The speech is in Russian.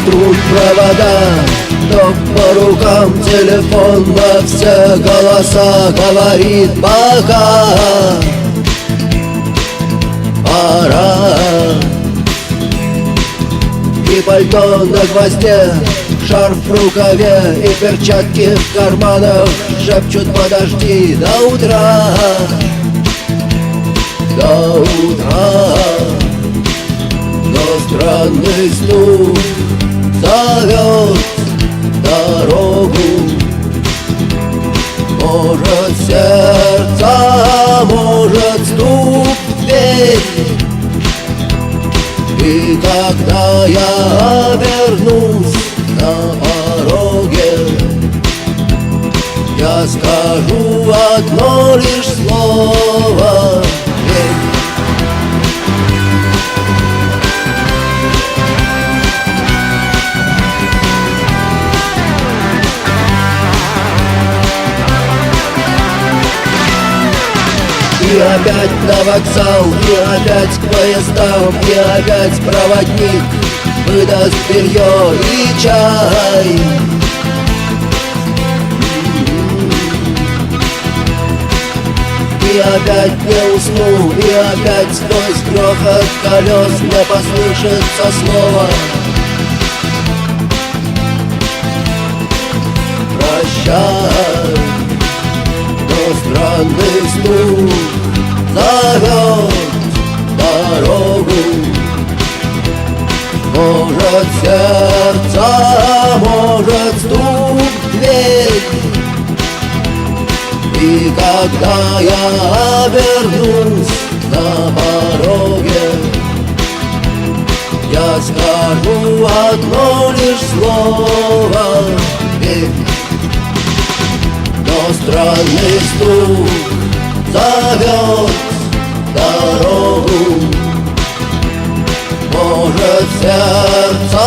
струн провода, ток по рукам, телефон во все голоса говорит пока. Пора. И пальто на гвозде, шарф в рукаве и перчатки в карманах шепчут: подожди до утра, до утра. Но странный стук зовет дорогу. Может сердце, может стук в дверь. И когда я обернусь на пороге, я скажу одно лишь слово: верь. И опять на вокзал, и опять к поездам, и опять проводник выдаст белье и чай. И опять не усну, и опять сквозь грохот колес мне послышится слово: прощай. Но странный стук зовет дорогу. Может сердце, может стук в дверь. И когда я обернусь на пороге, я скажу одно лишь слово: верь. Но странный стук зовет дорогу. Может сердце,